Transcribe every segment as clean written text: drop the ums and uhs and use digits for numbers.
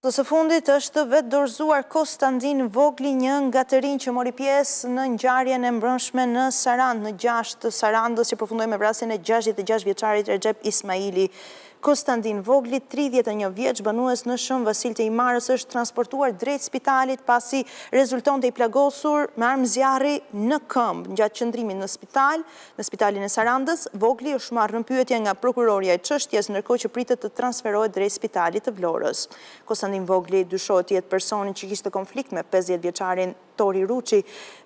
Do së fundit është vetë dorëzuar Konstantin Vogli, një nga të rinj që mori pjesë në ngjarjen e mbrëmshme në Sarandë, në 6 të Sarandës, që përfundoi me vrasjen e 66 vjeçarit Recep Ismaili. Konstantin Vogli, 31 vjeç, banues në Shën Vasil të Imarës, është transportuar drejt spitalit pasi rezultonte i plagosur me armë zjarri në këmbë. Gjatë qëndrimit në spitalin e Sarandës, Vogli është marrë në pyetje nga prokuroria e çështjes, ndërkohë që pritet të transferohet drejt spitalit të Vlorës. Konstantin Vogli dyshohet të jetë personi që kishte konflikt me 50 vjeçarin Tori Ruçi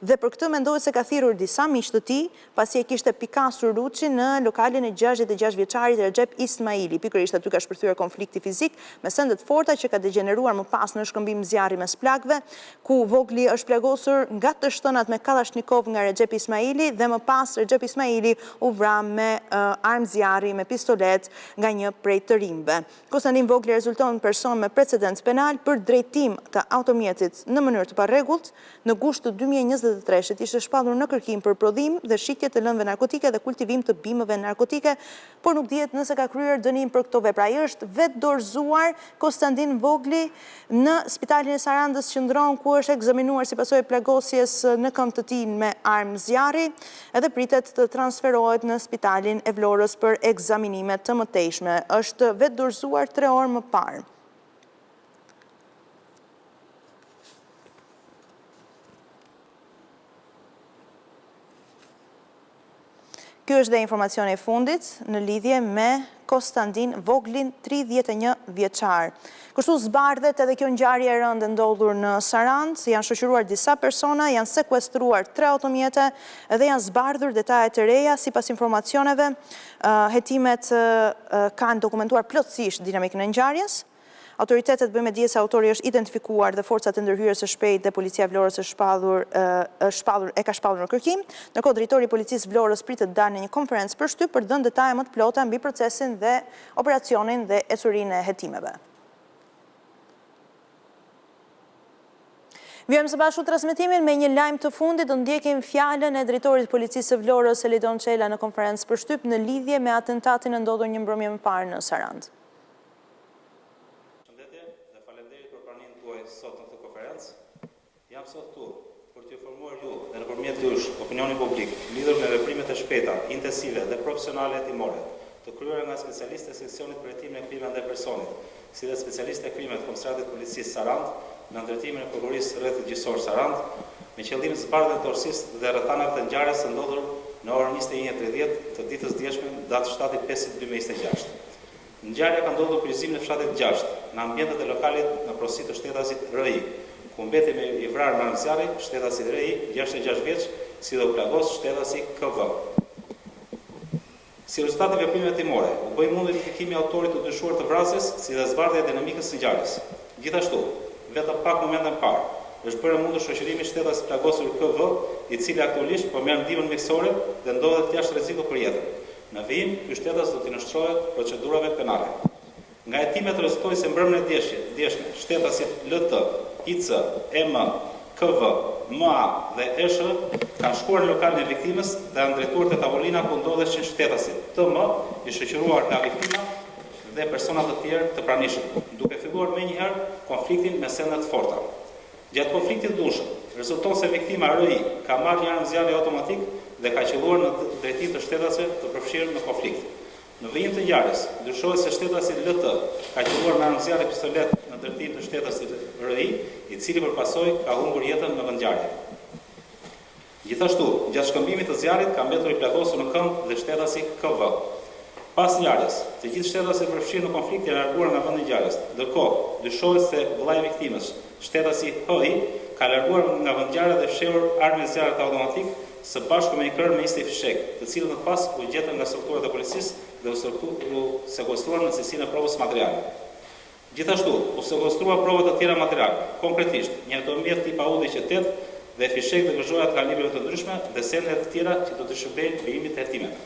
dhe për këtë mendohet se ka thirrur disa miq të tij pasi e kishte pikasur Ruçi në lokalin e 66 vjeçarit Recep Ismaili. Pikërisht aty ka shpërthyer konflikti fizik me sende të forta që ka degeneruar më pas në shkëmbim zjarri mes plagëve, ku Vogli është plagosur nga të shtënat me Kalashnikov nga Recep Ismaili dhe më pas Recep Ismaili u vra me armë zjarri me pistolet nga një prej të rinjve. Konstantin Vogli rezulton person me precedens penal për drejtim të automjetit në mënyrë të parregullt. Në gusht të 2023 ishte shpallur në kërkim për prodhim dhe shitje të lëndëve narkotike dhe kultivim të bimëve narkotike, por nuk dihet nëse ka kryer dënim për këto vepra. Ai është vetë dorëzuar Konstantin Vogli në spitalin e Sarandës qendron, ku është ekzaminuar si pasojë e plagosjes në këmbë të tij me armë zjarri, edhe pritet të transferohet në spitalin e Vlorës për ekzaminime të mëtejshme. Është vetë dorëzuar 3 orë më parë. Ky është dhe informacioni i fundit në lidhje me Konstantin Voglin, 31 vjeçar. Kështu zbardhet edhe kjo ngjarje e rëndë ndodhur në Sarandë, janë shoqëruar disa persona, janë sekuestruar 3 automjete dhe janë zbardhur detaje të reja. Sipas informacioneve, hetimet kanë dokumentuar plotësisht dinamikën e ngjarjes. Autoritetet bëjnë me dije se autori është identifikuar dhe forcat e ndërhyrjes së shpejtë dhe policia e Vlorës e ka shpallur në kërkim. Ndërkohë drejtori i policisë Vlorës pritet të dalë në një konferencë për shtyp për të dhënë detaje më të plota mbi procesin dhe operacionin dhe ecurinë e hetimeve. Vjojmë së bashku transmetimin me një lajm të fundit. Do ndjekim fjalën e drejtorit të policisë së Vlorës Elidon Çela në konferencë për shtyp në lidhje me atentatin e ndodhur një mbrëmje më parë në Sarandë. Sot në këtë konferencë, jam sot këtu për t'ju informuar ju dhe nëpërmjet jush opinionin publik lidhur me veprimet e shpejta, intensive dhe profesionale hetimore, të kryera nga specialistë e seksionit për hetimin e krimeve ndaj personit, si dhe specialistë e krimeve të Komisariatit të Policisë Sarandë, në ndërtimin e Prokurorisë Rrethit Gjyqësor Sarandë, me qëllim të zbardhjen të orësisë dhe rrethanave të ngjarjes së ndodhur në orën 21:30 të ditës djeshme, datë 7/5/2026. Ngjarja ka ndodhur kryqëzimin e fshatit 6, në ambientet e lokalit në porosi të shtetasit RI, ku mbeti me i vrarë me armë zjarri shtetasit RI, 66 vjeç, si dhe u plagos shtetasi KV. Si rezultati i veprimeve hetimore, u bë mundur identifikimi i autorit të dyshuar të vrasjes, si dhe zbardhja e dinamikës së ngjarjes. Gjithashtu, vetëm pak momente më parë, është bërë mundur shoqërimi shtetasit plagosur KV, i cili aktualisht po merr ndihmën mjekësore dhe ndodhet jashtë rrezikut për jetën. Në vijim, ky shtetas do t'i nënshtrohet procedurave penale. Nga hetimet rezultoi se mbrëmjen e djeshme, shtetasit LT, IC, EM, KV, MA dhe ESH kanë shkuar në lokalin e viktimës dhe janë drejtuar te tavolina ku ndodheshin shtetasit TM, i shoqëruar nga viktima dhe persona të tjerë të pranishëm, duke filluar menjëherë konfliktin me sende të forta. Gjatë konfliktit dulshëm, rezulton se viktima RI ka marrë një armë zjarri automatik dhe ka qelluar në drejtim të shtetase të përfshirë në konflikt. Në vijim të ngjarjes, dyshohet se shtetasi LT ka qelluar me armë zjarri pistolet në drejtim të shtetasit RI, i cili përpasoj ka humbur jetën në vendngjarje. Gjithashtu, gjatë shkëmbimit të zjarrit ka mbetur i plagosur në këmbë dhe shtetasi KV. Pas ngjarjes, të gjithë shtetasit përfshirë në konflikt janë larguar nga vendi i ngjarjes. Ndërkohë, dyshohet se vëllai i viktimës, shtetasi HI, ka larguar nga vendngjarja dhe fshehur armën e zjarrit automatik së bashku me një kërë me ishte i fishek, të cilët më pas u gjetën nga strukturat e policisë dhe u sekuestruan në cilësinë e provës materiale. Gjithashtu, u sekuestruan provat të tjera materiale, konkretisht një automjet tip Audi Q8 dhe fishek dhe gëzhoja të kalibrave të ndryshme dhe sende të tjera që do të shërbejnë vijimit të hetimeve.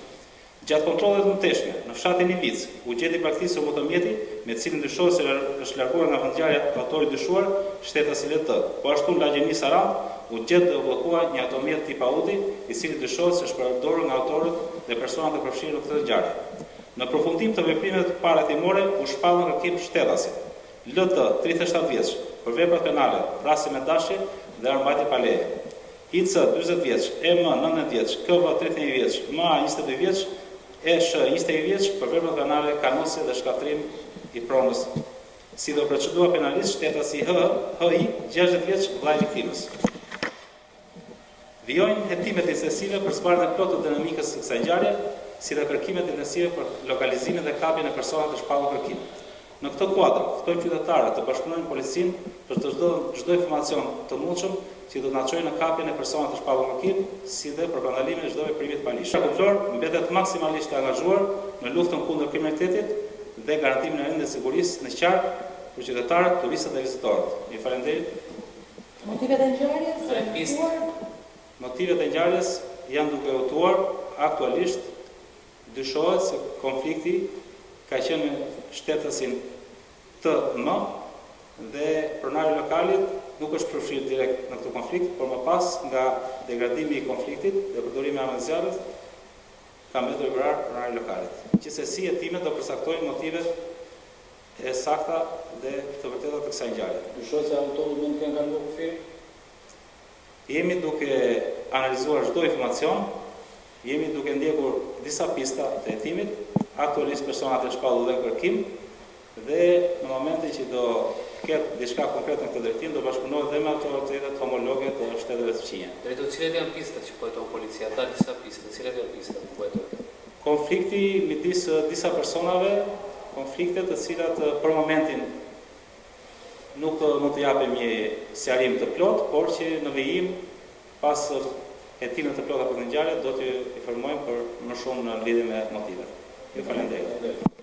Gjatë kontrollet të mëtejshme, në fshatin Ivic, u gjeti braktisur motomjeti, me cilin dyshohet se është larguar nga vendngjarja autori dyshuar, shtetasi LT. Po ashtu në lagjeni Sarandë, u gjet dhe u bllokua një automjet tip Audi, i cili dyshohet se është përdorur nga autorët dhe personat e përfshirë në këtë ngjarje. Në përfundim të veprimeve të para hetimore, u shpallën kërkim shtetasit. LT 37 vjeç për veprat penale, vrasje me dashje dhe armbajtje pa leje. IC 40 vjeç, EM 19 vjeç, KV 31 vjeç, MA 22 vjeç, ESH 21 vjeç për veprat penale, kanosje dhe shkatrim i pronës. Si do procedura penalisht shtetasi HI 60 vjeç vllai viktimës. Vijojnë hetimet intensive për zbardhjen e plotë të dinamikës së kësaj ngjarje, si dhe kërkimet intensive për lokalizimin dhe kapjen e personave të shpallur kërkim. Në këtë kuadër, ftojmë qytetarët të bashkëpunojnë policinë për çdo informacion të mundshëm që do të na çojë në kapjen e personave të shpallur kërkim, si dhe për parandalimin e çdo veprimi të paligjshëm. Kontroll mbetet maksimalisht të angazhuar në luftën kundër kriminalitetit dhe garantimin e rendit të sigurisë në qark për qytetarët, turistët dhe vizitorët. Ju falenderoj. Motivet e ngjarjes? Motivet e ngjarjes janë duke u tuar aktualisht. Dyshohet se konflikti ka qenë me shtetësin TM dhe pronari lokalit nuk është përfshirë direkt në këtë konflikt, por më pas nga degradimi i konfliktit dhe përdorimi i armëve zjarrit ka mbetur i vrarë pronari lokalit. Gjithsesi hetimet do përcaktojnë motivet e sakta dhe të vërteta të kësaj ngjarje. Dyshohet se autorët mund të kenë kaluar kufir? Jemi duke analizuar çdo informacion. Jemi duke ndjekur disa pista të hetimit, aktualisht personat e shpallur dhe kërkim, dhe në momentin që do ketë diçka konkrete në këtë drejtim, do bashkëpunohet dhe me autoritetet homologe të shteteve të fqinje. Drejtor, cilat janë pistat që po heton policia? Ka disa pista, cilat janë pistat që po heton? Konflikti midis disa personave, konflikte të cilat për momentin nuk mund të japim një sqarim të plot, por që në vijim pas hetimet të plota për ngjarje do t'ju informojmë për më shumë në lidhje me motivet. Ju falenderoj.